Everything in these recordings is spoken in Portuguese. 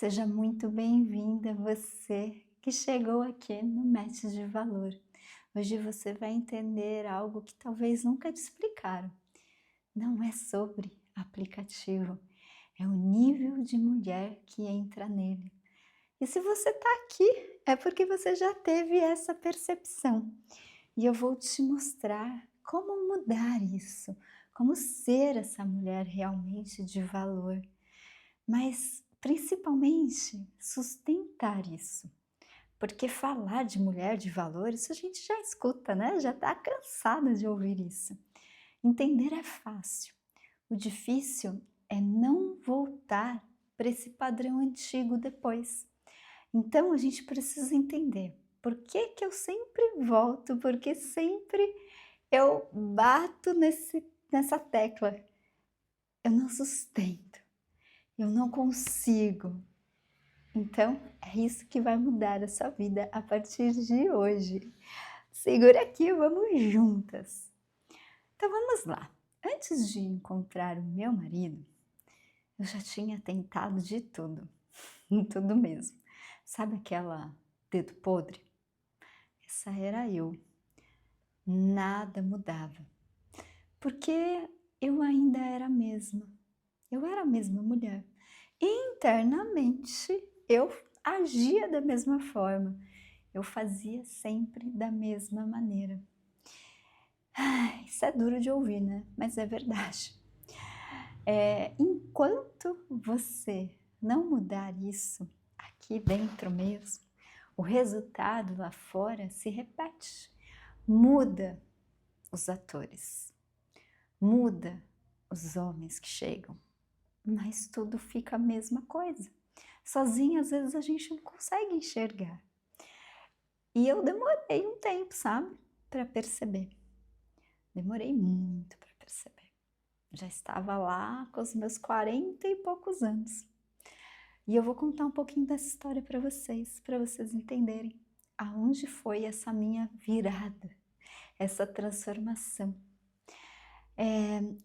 Seja muito bem-vinda você que chegou aqui no Match de Valor. Hoje você vai entender algo que talvez nunca te explicaram. Não é sobre aplicativo, é o nível de mulher que entra nele. E se você está aqui, é porque você já teve essa percepção. E eu vou te mostrar como mudar isso, como ser essa mulher realmente de valor. Mas principalmente sustentar isso, porque falar de mulher de valor, isso a gente já escuta, né? Já está cansada de ouvir isso. Entender é fácil, o difícil é não voltar para esse padrão antigo depois. Então a gente precisa entender por que que eu sempre volto, porque sempre eu bato nessa tecla. Eu não sustento, eu não consigo. Então, é isso que vai mudar a sua vida a partir de hoje. Segura aqui, vamos juntas. Então vamos lá. Antes de encontrar o meu marido, eu já tinha tentado de tudo, tudo mesmo. Sabe aquela dedo podre? Essa era eu. Nada mudava, porque eu ainda era a mesma. Eu era a mesma mulher. Internamente, eu agia da mesma forma. Eu fazia sempre da mesma maneira. Isso é duro de ouvir, né? Mas é verdade. Enquanto você não mudar isso aqui dentro mesmo, o resultado lá fora se repete. Muda os atores, muda os homens que chegam, mas tudo fica a mesma coisa. Sozinha, às vezes, a gente não consegue enxergar. E eu demorei um tempo, sabe? Para perceber. Demorei muito para perceber. Já estava lá com os meus 40 e poucos anos. E eu vou contar um pouquinho dessa história para vocês entenderem aonde foi essa minha virada, essa transformação.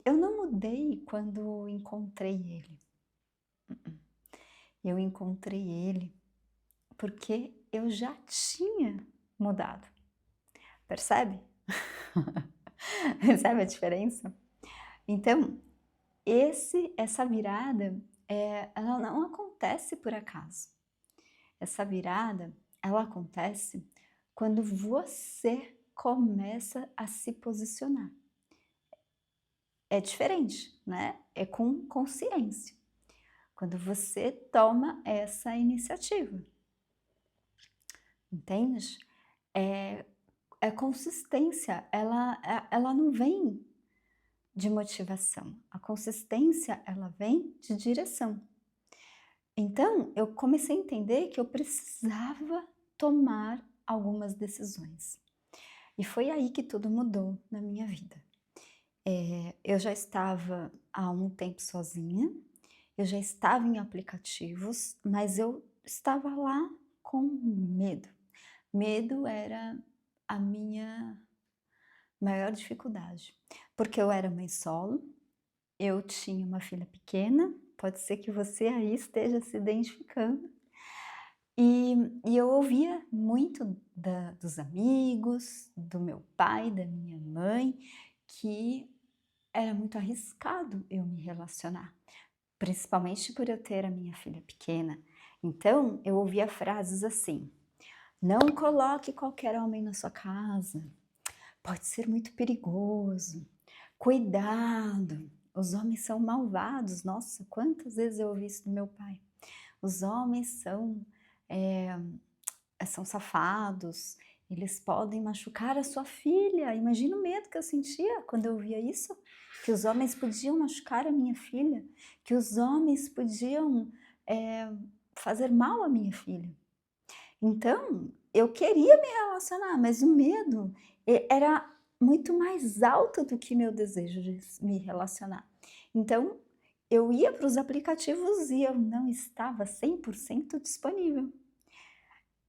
Eu não mudei quando encontrei ele. Eu encontrei ele porque eu já tinha mudado. Percebe? Percebe a diferença? Então, essa virada, ela não acontece por acaso. Essa virada, ela acontece quando você começa a se posicionar. É diferente, né? É com consciência. Quando você toma essa iniciativa. Entende? É consistência, ela não vem de motivação. A consistência, ela vem de direção. Então, eu comecei a entender que eu precisava tomar algumas decisões. E foi aí que tudo mudou na minha vida. Eu já estava há um tempo sozinha, eu já estava em aplicativos, mas eu estava lá com medo. Medo era a minha maior dificuldade, porque eu era mãe solo, eu tinha uma filha pequena, pode ser que você aí esteja se identificando, e eu ouvia muito dos amigos, do meu pai, da minha mãe, que era muito arriscado eu me relacionar, principalmente por eu ter a minha filha pequena. Então, eu ouvia frases assim: não coloque qualquer homem na sua casa, pode ser muito perigoso, cuidado, os homens são malvados. Nossa, quantas vezes eu ouvi isso do meu pai. Os homens são safados, eles podem machucar a sua filha. Imagina o medo que eu sentia quando eu ouvia isso, que os homens podiam machucar a minha filha, que os homens podiam fazer mal à minha filha. Então, eu queria me relacionar, mas o medo era muito mais alto do que meu desejo de me relacionar. Então, eu ia para os aplicativos e eu não estava 100% disponível.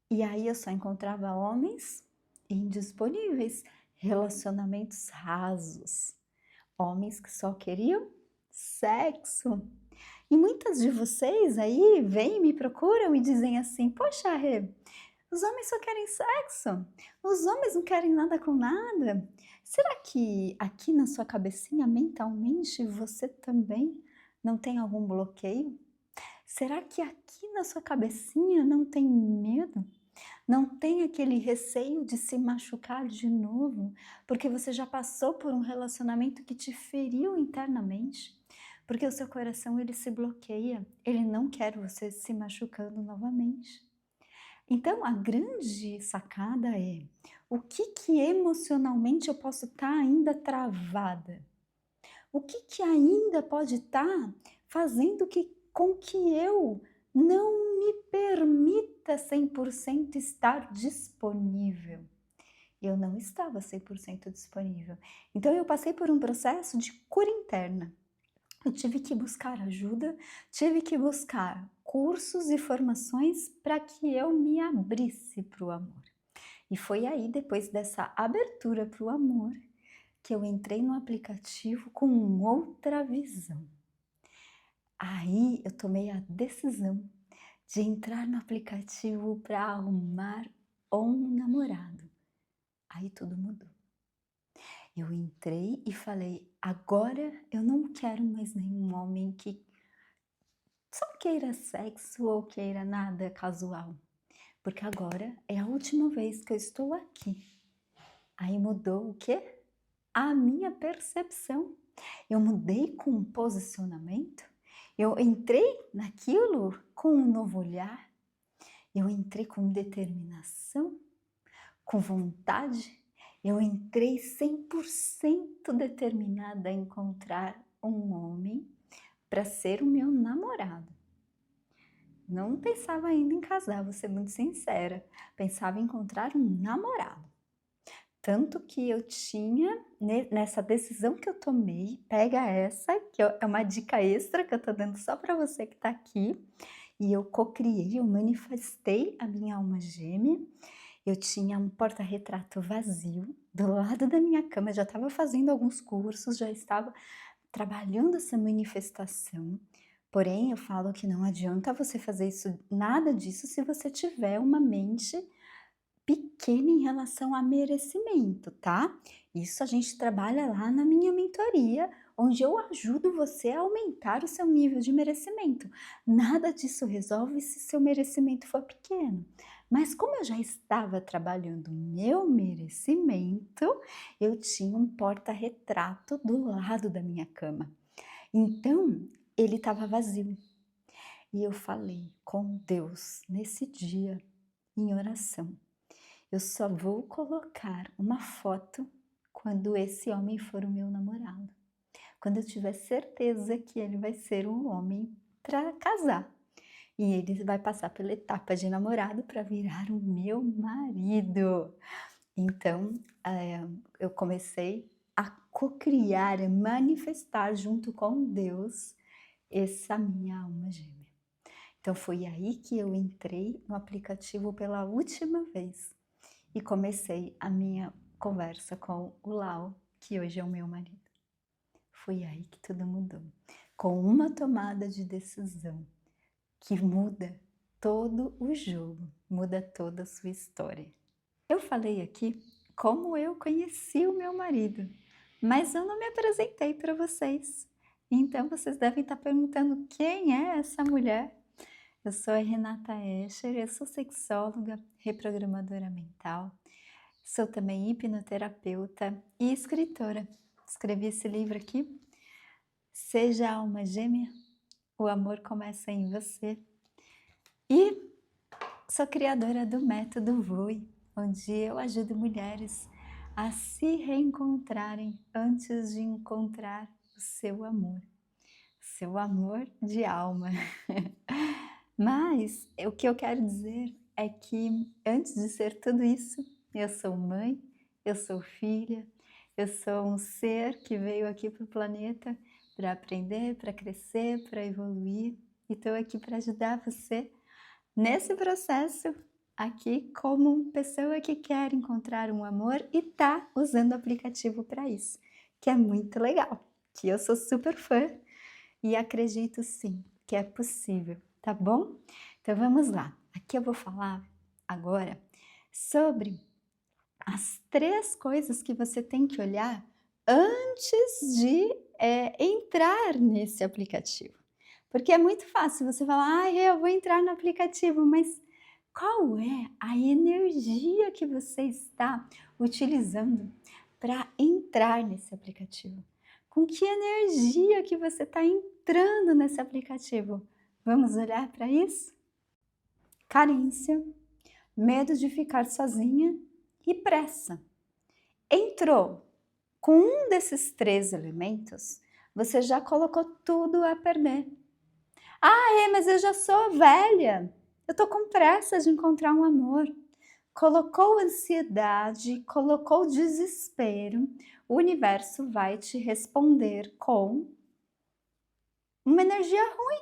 E aí eu só encontrava homens indisponíveis, relacionamentos rasos, homens que só queriam sexo. E muitas de vocês aí vêm, me procuram e dizem assim: "Poxa, Rê, os homens só querem sexo, os homens não querem nada com nada". Será que aqui na sua cabecinha, mentalmente, você também não tem algum bloqueio? Será que aqui na sua cabecinha não tem medo? Não tem aquele receio de se machucar de novo, porque você já passou por um relacionamento que te feriu internamente? Porque o seu coração ele se bloqueia, ele não quer você se machucando novamente. Então a grande sacada é: o que emocionalmente eu posso estar ainda travada? O que ainda pode estar fazendo com que eu não me permita 100% estar disponível? Eu não estava 100% disponível. Então eu passei por um processo de cura interna. Eu tive que buscar ajuda, tive que buscar cursos e formações para que eu me abrisse para o amor. E foi aí, depois dessa abertura para o amor, que eu entrei no aplicativo com outra visão. Aí eu tomei a decisão de entrar no aplicativo para arrumar um namorado. Aí tudo mudou. Eu entrei e falei: agora eu não quero mais nenhum homem que só queira sexo ou queira nada casual, porque agora é a última vez que eu estou aqui. Aí mudou o quê? A minha percepção. Eu mudei com um posicionamento, eu entrei naquilo com um novo olhar, eu entrei com determinação, com vontade, eu entrei 100% determinada a encontrar um homem para ser o meu namorado. Não pensava ainda em casar, vou ser muito sincera, pensava em encontrar um namorado. Tanto que eu tinha, nessa decisão que eu tomei, pega essa, que é uma dica extra que eu tô dando só para você que tá aqui, e eu cocriei, eu manifestei a minha alma gêmea. Eu tinha um porta-retrato vazio do lado da minha cama, eu já estava fazendo alguns cursos, já estava trabalhando essa manifestação. Porém, eu falo que não adianta você fazer isso, nada disso, se você tiver uma mente pequena em relação a merecimento, tá? Isso a gente trabalha lá na minha mentoria, onde eu ajudo você a aumentar o seu nível de merecimento. Nada disso resolve se seu merecimento for pequeno. Mas como eu já estava trabalhando o meu merecimento, eu tinha um porta-retrato do lado da minha cama. Então, ele estava vazio. E eu falei com Deus nesse dia, em oração: eu só vou colocar uma foto quando esse homem for o meu namorado. Quando eu tiver certeza que ele vai ser um homem para casar. E ele vai passar pela etapa de namorado para virar o meu marido. Então, eu comecei a cocriar, a manifestar junto com Deus essa minha alma gêmea. Então foi aí que eu entrei no aplicativo pela última vez e comecei a minha conversa com o Lau, que hoje é o meu marido. Foi aí que tudo mudou. Com uma tomada de decisão que muda todo o jogo, muda toda a sua história. Eu falei aqui como eu conheci o meu marido, mas eu não me apresentei para vocês. Então vocês devem estar perguntando quem é essa mulher. Eu sou a Renata Escher, eu sou sexóloga, reprogramadora mental, sou também hipnoterapeuta e escritora. Escrevi esse livro aqui, Seja a Alma Gêmea, o amor começa em você. E sou criadora do método Voe, onde eu ajudo mulheres a se reencontrarem antes de encontrar o seu amor de alma. Mas o que eu quero dizer é que antes de ser tudo isso, eu sou mãe, eu sou filha, eu sou um ser que veio aqui para o planeta para aprender, para crescer, para evoluir, e estou aqui para ajudar você nesse processo aqui como pessoa que quer encontrar um amor e tá usando o aplicativo para isso, que é muito legal, que eu sou super fã e acredito sim que é possível, tá bom? Então vamos lá. Aqui eu vou falar agora sobre as 3 coisas que você tem que olhar antes de entrar nesse aplicativo. Porque é muito fácil você falar, ah, eu vou entrar no aplicativo, mas qual é a energia que você está utilizando para entrar nesse aplicativo? Com que energia que você está entrando nesse aplicativo? Vamos olhar para isso? Carência, medo de ficar sozinha e pressa. Entrou com um desses 3 elementos, você já colocou tudo a perder. Ah, mas eu já sou velha, eu tô com pressa de encontrar um amor. Colocou ansiedade, colocou desespero, o universo vai te responder com uma energia ruim.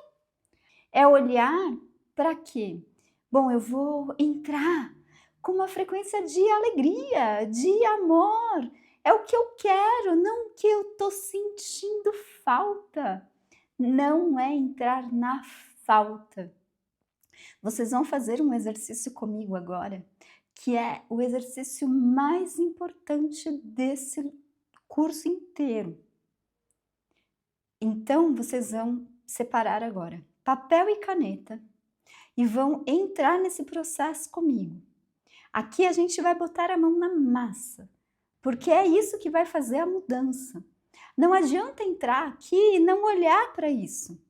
É olhar para quê? Bom, eu vou entrar com uma frequência de alegria, de amor. É o que eu quero, não o que eu tô sentindo falta. Não é entrar na falta. Vocês vão fazer um exercício comigo agora, que é o exercício mais importante desse curso inteiro. Então, vocês vão separar agora papel e caneta e vão entrar nesse processo comigo. Aqui a gente vai botar a mão na massa, porque é isso que vai fazer a mudança. Não adianta entrar aqui e não olhar para isso.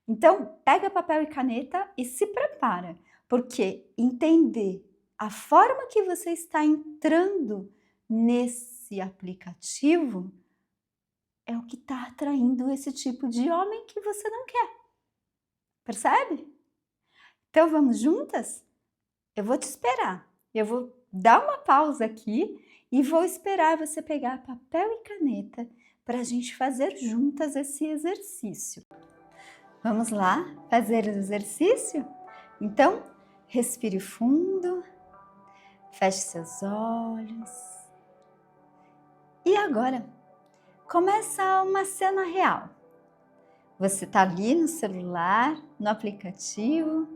Então, pega papel e caneta e se prepara, porque entender a forma que você está entrando nesse aplicativo é o que está atraindo esse tipo de homem que você não quer. Percebe? Então, vamos juntas? Eu vou te esperar. Eu vou dar uma pausa aqui e vou esperar você pegar papel e caneta para a gente fazer juntas esse exercício. Vamos lá fazer o exercício? Então, respire fundo, feche seus olhos. E agora, começa uma cena real. Você está ali no celular, no aplicativo,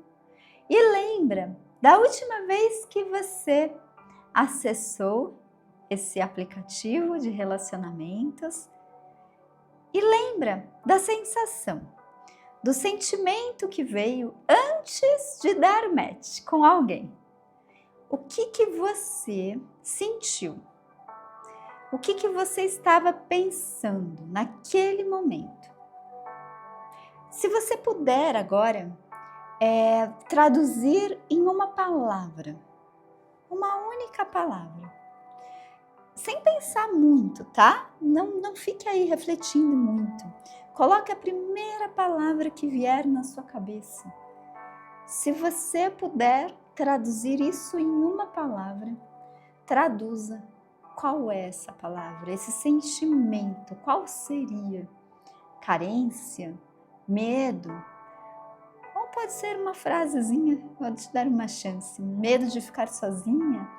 e lembra da última vez que você acessou esse aplicativo de relacionamentos e lembra da sensação, do sentimento que veio antes de dar match com alguém. O que você sentiu? O que você estava pensando naquele momento? Se você puder agora traduzir em uma palavra, uma única palavra, sem pensar muito, tá? Não fique aí refletindo muito. Coloque a primeira palavra que vier na sua cabeça. Se você puder traduzir isso em uma palavra, traduza. Qual é essa palavra? Esse sentimento, qual seria? Carência? Medo? Ou pode ser uma frasezinha, vou te dar uma chance. Medo de ficar sozinha?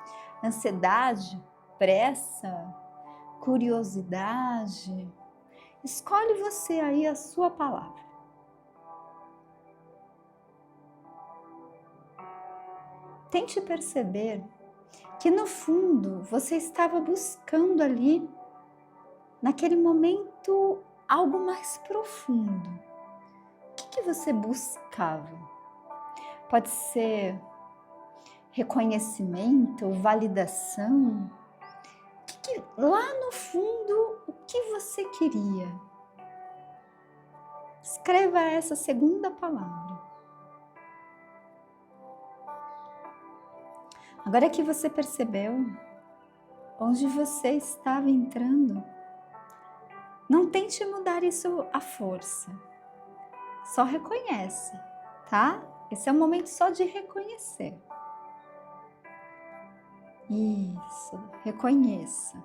Ansiedade? Pressa? Curiosidade? Escolhe você aí a sua palavra. Tente perceber que no fundo você estava buscando ali, naquele momento, algo mais profundo. O que você buscava? Pode ser reconhecimento, validação? Lá no fundo, o que você queria? Escreva essa segunda palavra. Agora que você percebeu onde você estava entrando, não tente mudar isso à força. Só reconhece, tá? Esse é um momento só de reconhecer. Isso, reconheça.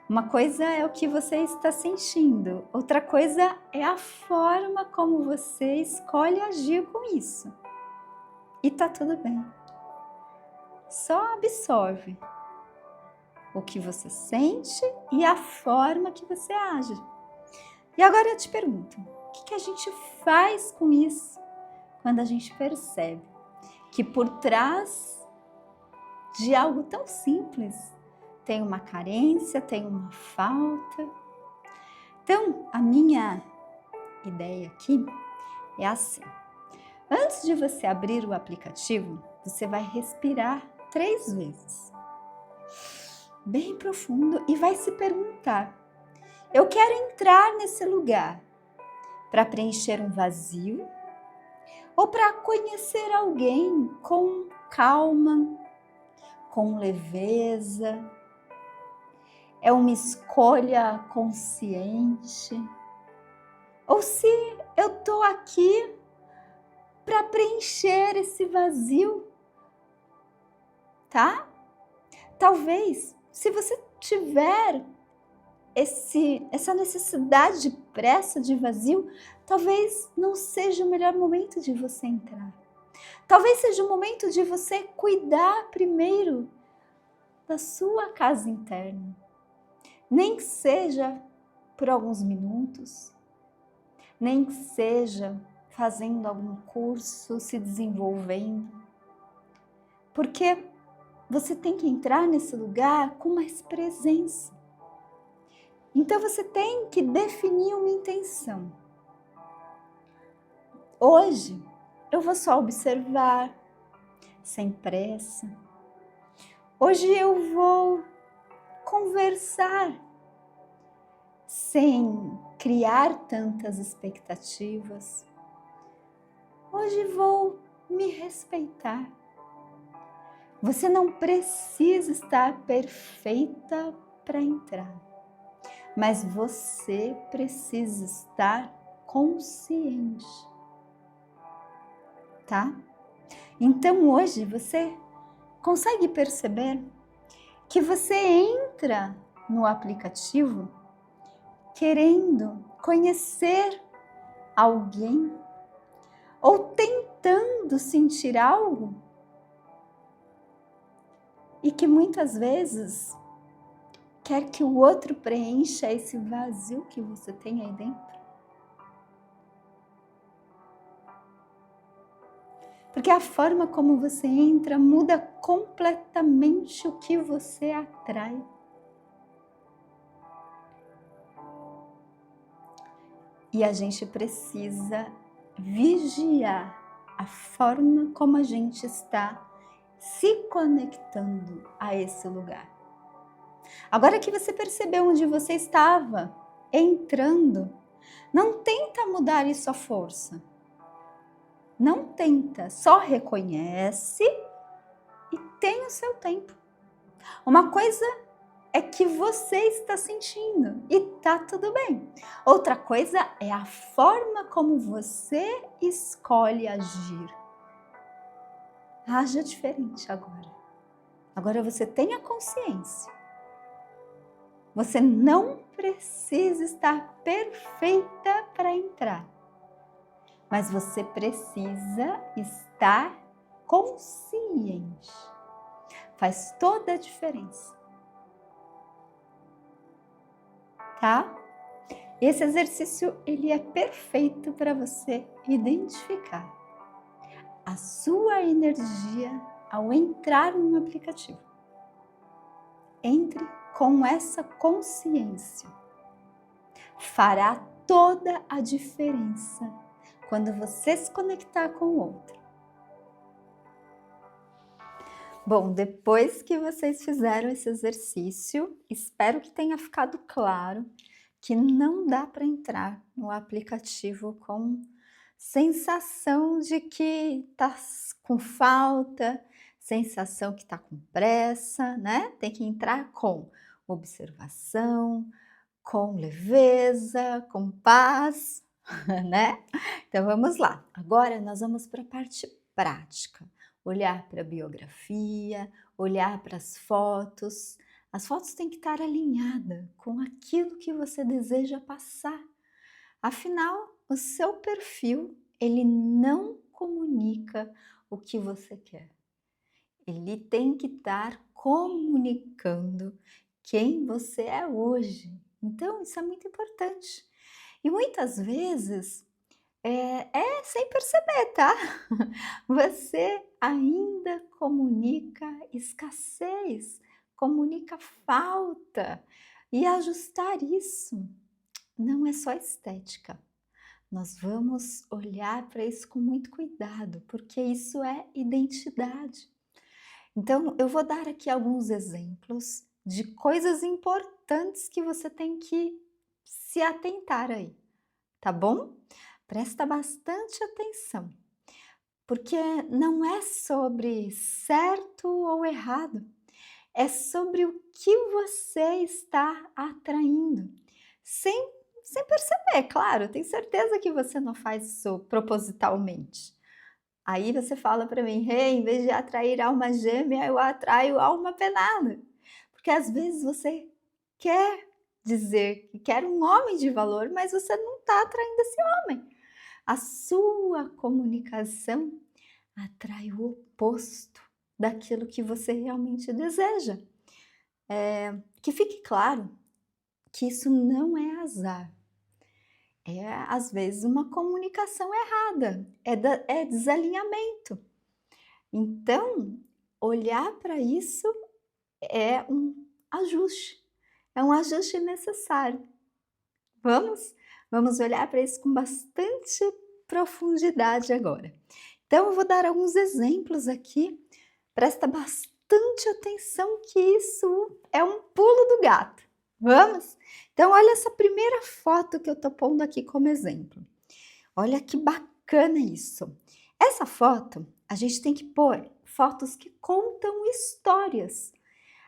Uma coisa é o que você está sentindo, outra coisa é a forma como você escolhe agir com isso. E tá tudo bem. Só absorve o que você sente e a forma que você age. E agora eu te pergunto, O que a gente faz com isso quando a gente percebe que por trás de algo tão simples tem uma carência, tem uma falta? Então, a minha ideia aqui é assim. Antes de você abrir o aplicativo, você vai respirar 3 vezes. Bem profundo e vai se perguntar: eu quero entrar nesse lugar para preencher um vazio ou para conhecer alguém com calma, com leveza? É uma escolha consciente? Ou se eu estou aqui para preencher esse vazio, tá? Talvez, se você tiver essa necessidade de pressa, de vazio, talvez não seja o melhor momento de você entrar. Talvez seja o momento de você cuidar primeiro da sua casa interna. Nem que seja por alguns minutos, nem que seja fazendo algum curso, se desenvolvendo. Porque você tem que entrar nesse lugar com mais presença. Então você tem que definir uma intenção. Hoje eu vou só observar, sem pressa. Hoje eu vou conversar, sem criar tantas expectativas. Hoje vou me respeitar. Você não precisa estar perfeita para entrar, mas você precisa estar consciente, tá? Então hoje você consegue perceber que você entra no aplicativo querendo conhecer alguém ou tentando sentir algo e que muitas vezes quer que o outro preencha esse vazio que você tem aí dentro? Porque a forma como você entra muda completamente o que você atrai. E a gente precisa vigiar a forma como a gente está se conectando a esse lugar. Agora que você percebeu onde você estava entrando, não tenta mudar isso à força. Não tenta, só reconhece e tem o seu tempo. Uma coisa é que você está sentindo e tá tudo bem. Outra coisa é a forma como você escolhe agir. Haja diferente agora. Agora você tem a consciência. Você não precisa estar perfeita para entrar, mas você precisa estar consciente. Faz toda a diferença. Tá? Esse exercício ele é perfeito para você identificar a sua energia ao entrar no aplicativo. Entre com essa consciência. Fará toda a diferença quando você se conectar com o outro. Bom, depois que vocês fizeram esse exercício, espero que tenha ficado claro que não dá para entrar no aplicativo com sensação de que está com falta, sensação que está com pressa, né? Tem que entrar com observação, com leveza, com paz, né? Então vamos lá. Agora nós vamos para a parte prática. Olhar para a biografia, olhar para as fotos. As fotos têm que estar alinhadas com aquilo que você deseja passar. Afinal, o seu perfil, ele não comunica o que você quer. Ele tem que estar comunicando quem você é hoje. Então, isso é muito importante. E muitas vezes é sem perceber, tá? Você ainda comunica escassez, comunica falta. E ajustar isso não é só estética. Nós vamos olhar para isso com muito cuidado, porque isso é identidade. Então, eu vou dar aqui alguns exemplos de coisas importantes que você tem que se atentar aí, tá bom? Presta bastante atenção, porque não é sobre certo ou errado, é sobre o que você está atraindo, sem, sem perceber, claro, tenho certeza que você não faz isso propositalmente. Aí você fala para mim: "Hey, em vez de atrair alma gêmea, eu atraio alma penada", porque às vezes você quer dizer que quer um homem de valor, mas você não está atraindo esse homem. A sua comunicação atrai o oposto daquilo que você realmente deseja. Que fique claro que isso não é azar, é às vezes uma comunicação errada, é desalinhamento. Então, olhar para isso é é um ajuste necessário. Vamos? Vamos olhar para isso com bastante profundidade agora. Então, eu vou dar alguns exemplos aqui. Presta bastante atenção que isso é um pulo do gato. Vamos? Então, olha essa primeira foto que eu estou pondo aqui como exemplo. Olha que bacana isso. Essa foto, a gente tem que pôr fotos que contam histórias.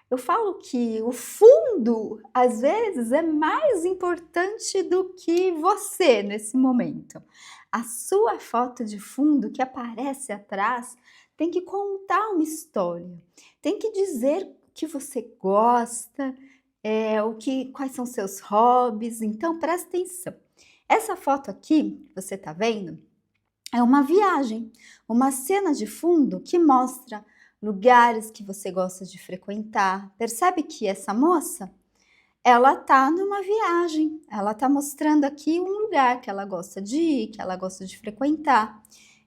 Eu falo que o fundo, às vezes, é mais importante do que você nesse momento. A sua foto de fundo que aparece atrás tem que contar uma história, tem que dizer o que você gosta, quais são seus hobbies, então presta atenção. Essa foto aqui, você tá vendo? É uma viagem, uma cena de fundo que mostra lugares que você gosta de frequentar. Percebe que essa moça, ela tá numa viagem, ela tá mostrando aqui um lugar que ela gosta de ir, que ela gosta de frequentar.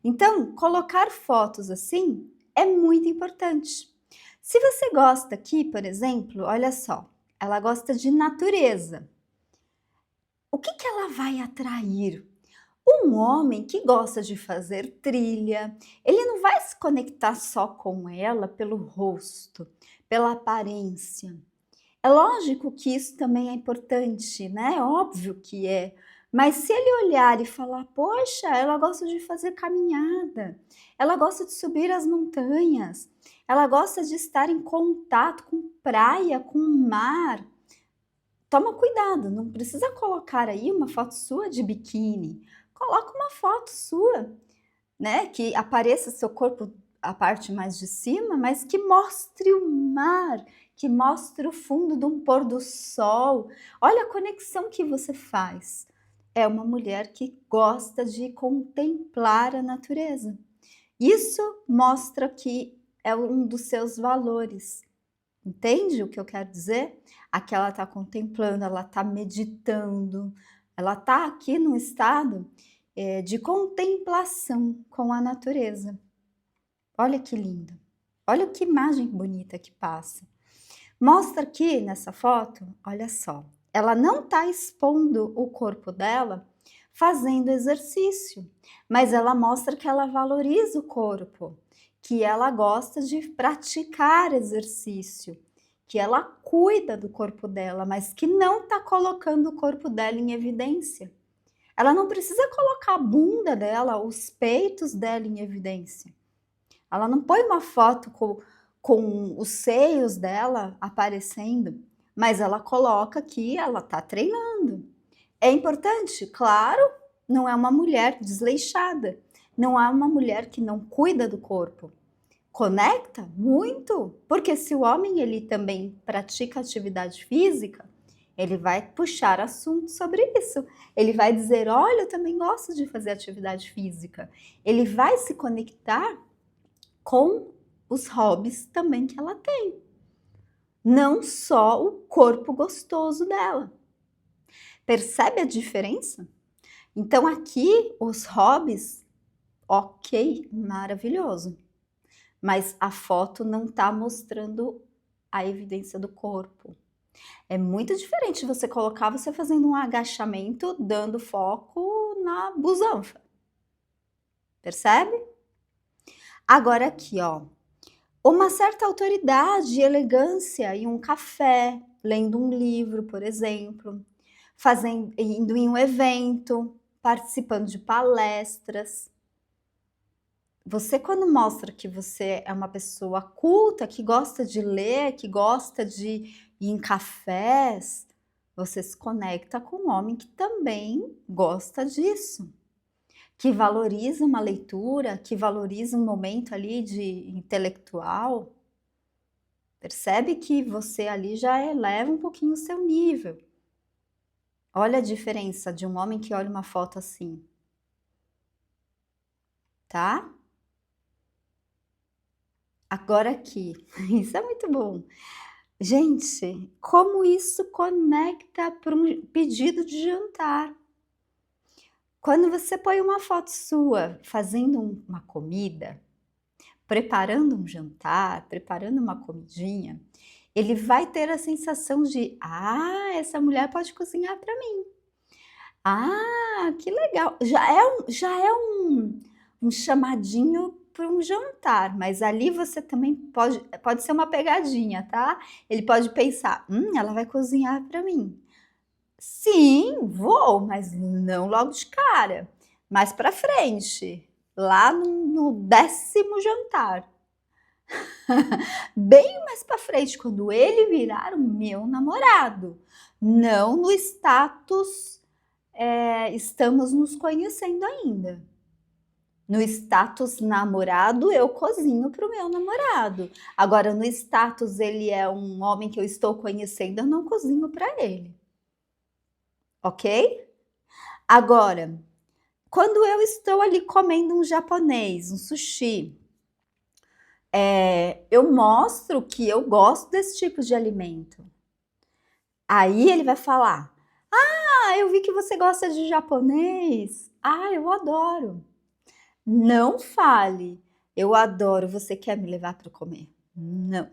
Então, colocar fotos assim é muito importante. Se você gosta aqui, por exemplo, olha só, ela gosta de natureza. O que ela vai atrair? Um homem que gosta de fazer trilha, ele não vai se conectar só com ela pelo rosto, pela aparência. É lógico que isso também é importante, né? É óbvio que é. Mas se ele olhar e falar, poxa, ela gosta de fazer caminhada, ela gosta de subir as montanhas, ela gosta de estar em contato com praia, com mar. Toma cuidado, não precisa colocar aí uma foto sua de biquíni. Coloca uma foto sua, né, que apareça seu corpo, a parte mais de cima, mas que mostre o mar, que mostre o fundo de um pôr do sol. Olha a conexão que você faz. É uma mulher que gosta de contemplar a natureza. Isso mostra que é um dos seus valores. Entende o que eu quero dizer? Aqui ela está contemplando, ela está meditando, ela está aqui num estado de contemplação com a natureza. Olha que lindo, olha que imagem bonita que passa. Mostra aqui nessa foto, olha só, ela não está expondo o corpo dela fazendo exercício, mas ela mostra que ela valoriza o corpo, que ela gosta de praticar exercício, que ela cuida do corpo dela, mas que não está colocando o corpo dela em evidência. Ela não precisa colocar a bunda dela, os peitos dela em evidência. Ela não põe uma foto com os seios dela aparecendo, mas ela coloca que ela está treinando. É importante? Claro, não é uma mulher desleixada, não é uma mulher que não cuida do corpo. Conecta muito, porque se o homem ele também pratica atividade física, ele vai puxar assunto sobre isso. Ele vai dizer, olha, eu também gosto de fazer atividade física. Ele vai se conectar com os hobbies também que ela tem. Não só o corpo gostoso dela. Percebe a diferença? Então aqui os hobbies, ok, maravilhoso, mas a foto não está mostrando a evidência do corpo. É muito diferente você colocar você fazendo um agachamento, dando foco na busanfa. Percebe? Agora aqui, ó, uma certa autoridade e elegância em um café, lendo um livro, por exemplo, indo em um evento, participando de palestras. Você, quando mostra que você é uma pessoa culta, que gosta de ler, que gosta de ir em cafés, você se conecta com um homem que também gosta disso, que valoriza uma leitura, que valoriza um momento ali de intelectual. Percebe que você ali já eleva um pouquinho o seu nível. Olha a diferença de um homem que olha uma foto assim, tá? Agora aqui, isso é muito bom. Gente, como isso conecta para um pedido de jantar. Quando você põe uma foto sua fazendo uma comida, preparando um jantar, preparando uma comidinha, ele vai ter a sensação de: ah, essa mulher pode cozinhar para mim. Ah, que legal. Já é um chamadinho para um jantar, mas ali você também pode ser uma pegadinha, tá? Ele pode pensar: ela vai cozinhar para mim. Sim, vou, mas não logo de cara. Mais para frente, lá no 10º jantar. Bem mais para frente, quando ele virar o meu namorado. Não no status, estamos nos conhecendo ainda. No status namorado, eu cozinho para o meu namorado. Agora, no status ele é um homem que eu estou conhecendo, eu não cozinho para ele. Ok? Agora, quando eu estou ali comendo um japonês, um sushi, eu mostro que eu gosto desse tipo de alimento. Aí ele vai falar: ah, eu vi que você gosta de japonês. Ah, eu adoro. Não fale: eu adoro, você quer me levar para comer? Não.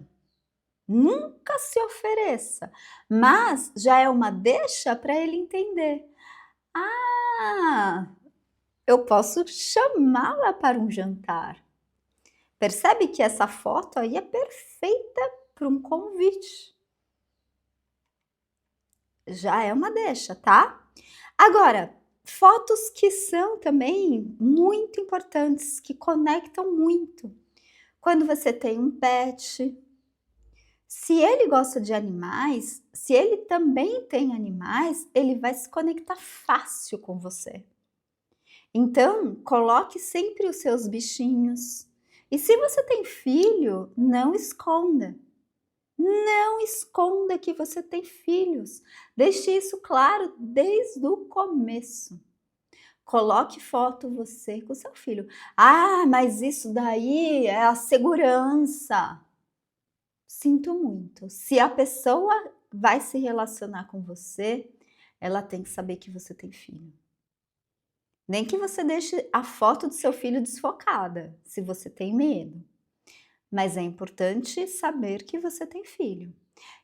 Nunca se ofereça. Mas já é uma deixa para ele entender. Ah, eu posso chamá-la para um jantar. Percebe que essa foto aí é perfeita para um convite. Já é uma deixa, tá? Agora, fotos que são também muito importantes, que conectam muito. Quando você tem um pet, se ele gosta de animais, se ele também tem animais, ele vai se conectar fácil com você. Então, coloque sempre os seus bichinhos. E se você tem filho, não esconda. Não esconda que você tem filhos. Deixe isso claro desde o começo. Coloque foto você com seu filho. Ah, mas isso daí é a segurança. Sinto muito. Se a pessoa vai se relacionar com você, ela tem que saber que você tem filho. Nem que você deixe a foto do seu filho desfocada, se você tem medo. Mas é importante saber que você tem filho.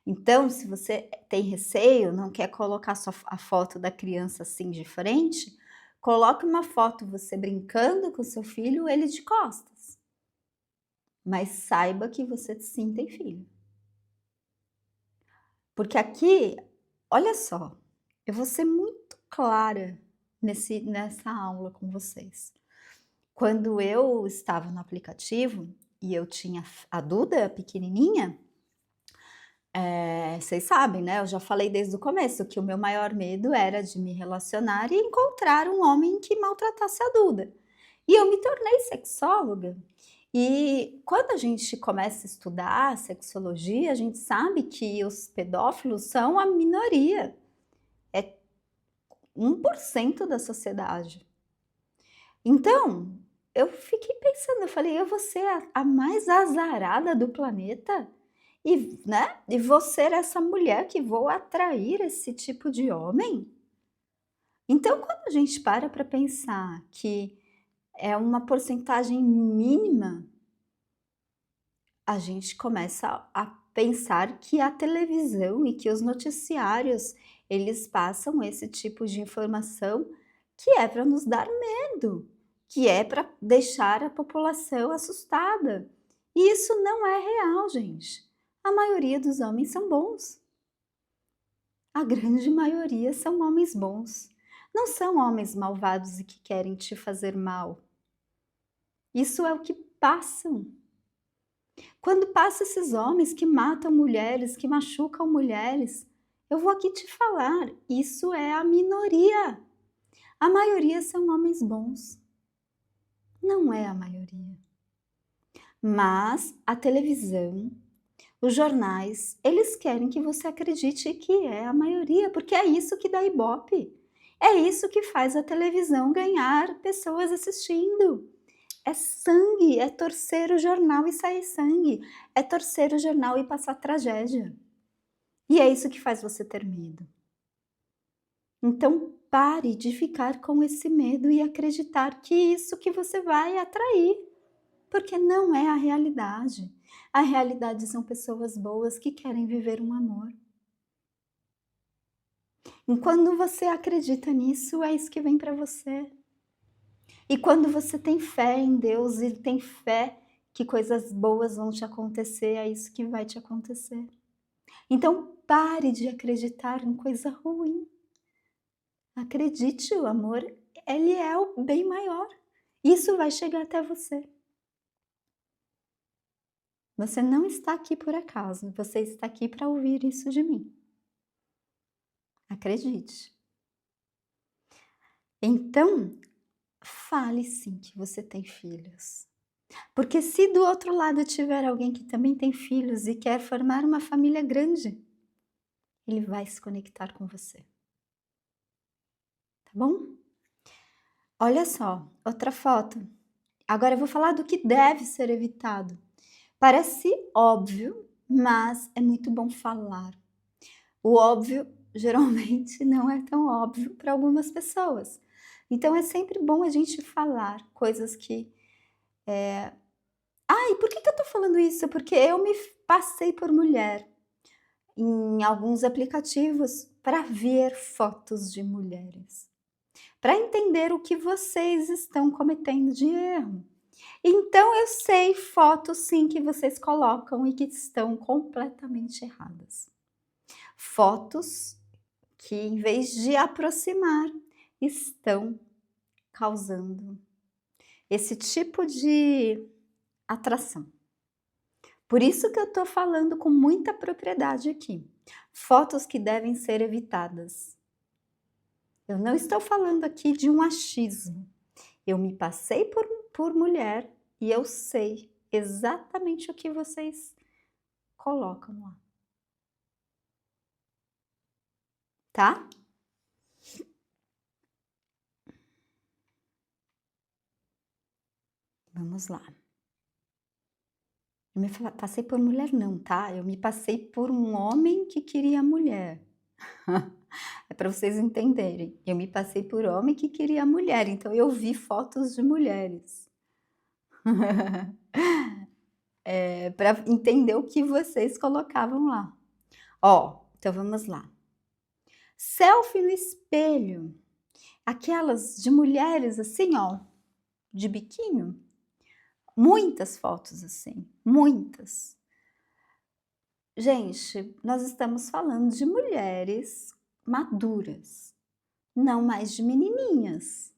Então, se você tem receio, não quer colocar a foto da criança assim de frente, coloque uma foto você brincando com seu filho, ele de costas. Mas saiba que você sim tem filho. Porque aqui, olha só, eu vou ser muito clara nessa aula com vocês. Quando eu estava no aplicativo e eu tinha a Duda pequenininha, vocês sabem, né, eu já falei desde o começo que o meu maior medo era de me relacionar e encontrar um homem que maltratasse a Duda. E eu me tornei sexóloga. E quando a gente começa a estudar sexologia, a gente sabe que os pedófilos são a minoria. É 1% da sociedade. Então, eu fiquei pensando, eu falei: eu vou ser a mais azarada do planeta? E vou ser essa mulher que vou atrair esse tipo de homem? Então, quando a gente para pensar que é uma porcentagem mínima, a gente começa a pensar que a televisão e que os noticiários, eles passam esse tipo de informação que é para nos dar medo, que é para deixar a população assustada. E isso não é real, gente. A maioria dos homens são bons. A grande maioria são homens bons. Não são homens malvados e que querem te fazer mal. Isso é o que passam. Quando passam esses homens que matam mulheres, que machucam mulheres, eu vou aqui te falar, isso é a minoria. A maioria são homens bons. Não é a maioria. Mas a televisão, os jornais, eles querem que você acredite que é a maioria, porque é isso que dá ibope. É isso que faz a televisão ganhar pessoas assistindo. É sangue, é torcer o jornal e sair sangue. É torcer o jornal e passar tragédia. E é isso que faz você ter medo. Então pare de ficar com esse medo e acreditar que isso que você vai atrair. Porque não é a realidade. A realidade são pessoas boas que querem viver um amor. E quando você acredita nisso, é isso que vem para você. E quando você tem fé em Deus e tem fé que coisas boas vão te acontecer, é isso que vai te acontecer. Então pare de acreditar em coisa ruim. Acredite, o amor, ele é o bem maior. Isso vai chegar até você. Você não está aqui por acaso, você está aqui para ouvir isso de mim. Acredite. Então, fale sim que você tem filhos. Porque se do outro lado tiver alguém que também tem filhos e quer formar uma família grande, ele vai se conectar com você. Tá bom? Olha só, outra foto. Agora eu vou falar do que deve ser evitado. Parece óbvio, mas é muito bom falar. O óbvio geralmente não é tão óbvio para algumas pessoas. Então é sempre bom a gente falar coisas que e por que eu tô falando isso? Porque eu me passei por mulher em alguns aplicativos para ver fotos de mulheres, para entender o que vocês estão cometendo de erro. Então eu sei fotos sim que vocês colocam e que estão completamente erradas. Fotos que em vez de aproximar, estão causando esse tipo de atração. Por isso que eu estou falando com muita propriedade aqui. Fotos que devem ser evitadas. Eu não estou falando aqui de um achismo. Eu me passei por mulher e eu sei exatamente o que vocês colocam lá. Tá? Vamos lá. Eu me passei por mulher não, tá? Eu me passei por um homem que queria mulher. É para vocês entenderem. Eu me passei por homem que queria mulher, então eu vi fotos de mulheres. Para entender o que vocês colocavam lá. Ó, então vamos lá. Selfie no espelho. Aquelas de mulheres assim, ó, de biquinho. Muitas fotos assim, muitas. Gente, nós estamos falando de mulheres maduras, não mais de menininhas.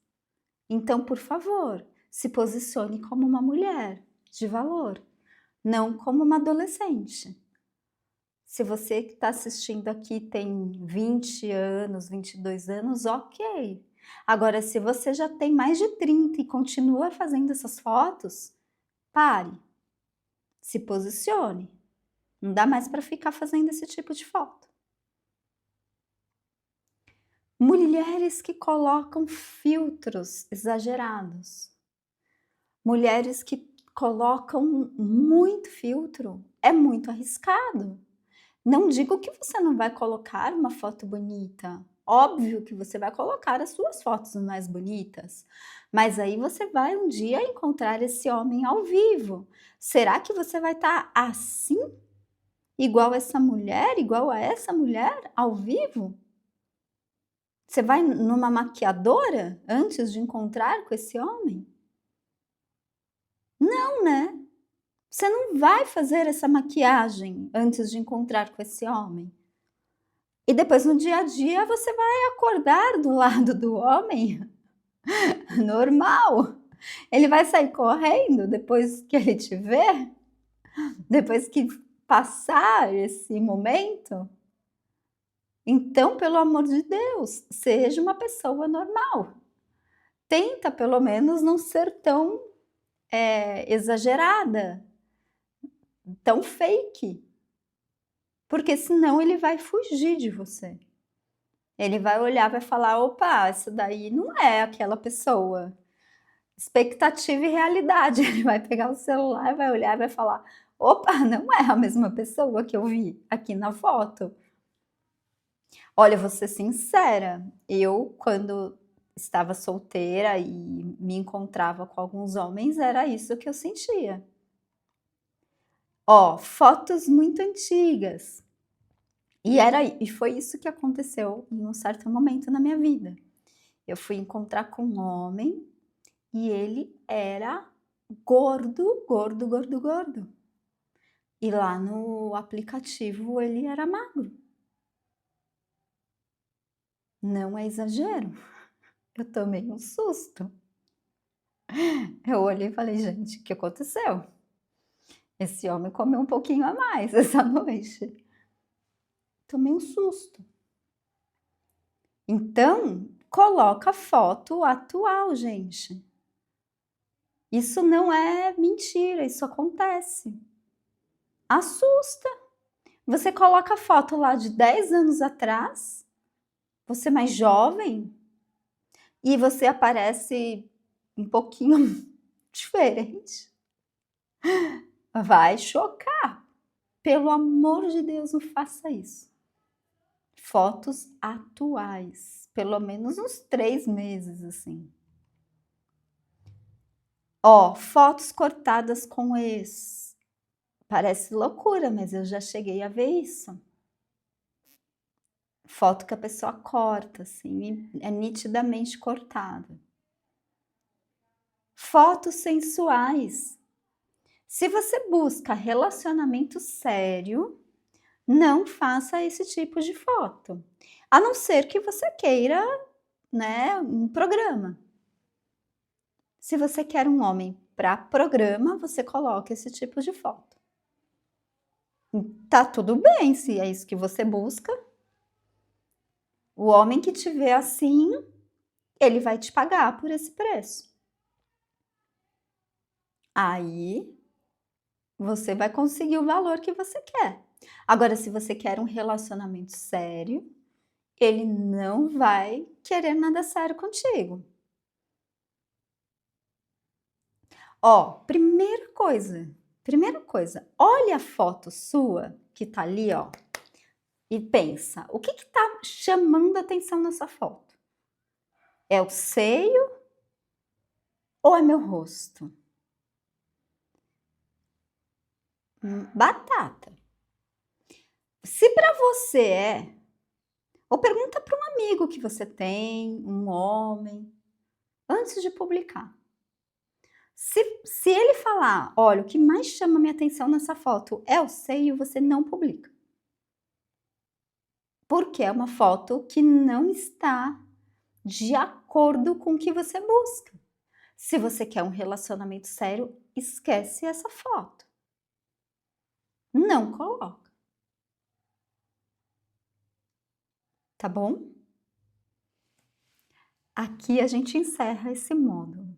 Então, por favor, se posicione como uma mulher de valor, não como uma adolescente. Se você que está assistindo aqui tem 20 anos, 22 anos, ok. Agora, se você já tem mais de 30 e continua fazendo essas fotos, pare, se posicione. Não dá mais para ficar fazendo esse tipo de foto. Mulheres que colocam filtros exagerados. Mulheres que colocam muito filtro. É muito arriscado. Não digo que você não vai colocar uma foto bonita, Óbvio que você vai colocar as suas fotos mais bonitas, mas aí você vai um dia encontrar esse homem ao vivo. Será que você vai estar assim, igual a essa mulher ao vivo? Você vai numa maquiadora antes de encontrar com esse homem? Não, né? Você não vai fazer essa maquiagem antes de encontrar com esse homem. E depois no dia a dia você vai acordar do lado do homem normal. Ele vai sair correndo depois que ele te ver? Depois que passar esse momento? Então, pelo amor de Deus, seja uma pessoa normal. Tenta pelo menos não ser tão, exagerada, tão fake, porque senão ele vai fugir de você. Ele vai olhar, vai falar: "Opa, essa daí não é aquela pessoa". Expectativa e realidade. Ele vai pegar o celular, vai olhar e vai falar: "Opa, não é a mesma pessoa que eu vi aqui na foto". Olha, vou ser sincera, eu quando estava solteira e me encontrava com alguns homens, era isso que eu sentia. Ó, fotos muito antigas. E foi isso que aconteceu em um certo momento na minha vida. Eu fui encontrar com um homem e ele era gordo, gordo, gordo, gordo. E lá no aplicativo ele era magro. Não é exagero. Eu tomei um susto. Eu olhei e falei: "Gente, o que aconteceu? Esse homem comeu um pouquinho a mais essa noite". Tomei um susto. Então, coloca foto atual, gente. Isso não é mentira, isso acontece. Assusta. Você coloca a foto lá de 10 anos atrás, você mais jovem, e você aparece um pouquinho diferente. Vai chocar. Pelo amor de Deus, não faça isso. Fotos atuais, pelo menos uns 3 meses, assim. Ó, fotos cortadas com ex. Parece loucura, mas eu já cheguei a ver isso. Foto que a pessoa corta, assim, e é nitidamente cortada. Fotos sensuais. Se você busca relacionamento sério, não faça esse tipo de foto, a não ser que você queira, né, um programa. Se você quer um homem para programa, você coloca esse tipo de foto. Tá tudo bem, se é isso que você busca. O homem que te vê assim, ele vai te pagar por esse preço. Aí, você vai conseguir o valor que você quer. Agora, se você quer um relacionamento sério, ele não vai querer nada sério contigo. Ó, primeira coisa, olha a foto sua que tá ali, ó, e pensa, o que que tá chamando a atenção nessa foto? É o seio ou é meu rosto? Batata. Se para você é, ou pergunta para um amigo que você tem, um homem, antes de publicar. Se ele falar: "Olha, o que mais chama minha atenção nessa foto é o seio", você não publica. Porque é uma foto que não está de acordo com o que você busca. Se você quer um relacionamento sério, esquece essa foto. Não coloca, tá bom? Aqui a gente encerra esse módulo.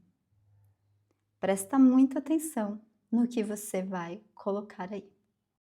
Presta muita atenção no que você vai colocar aí.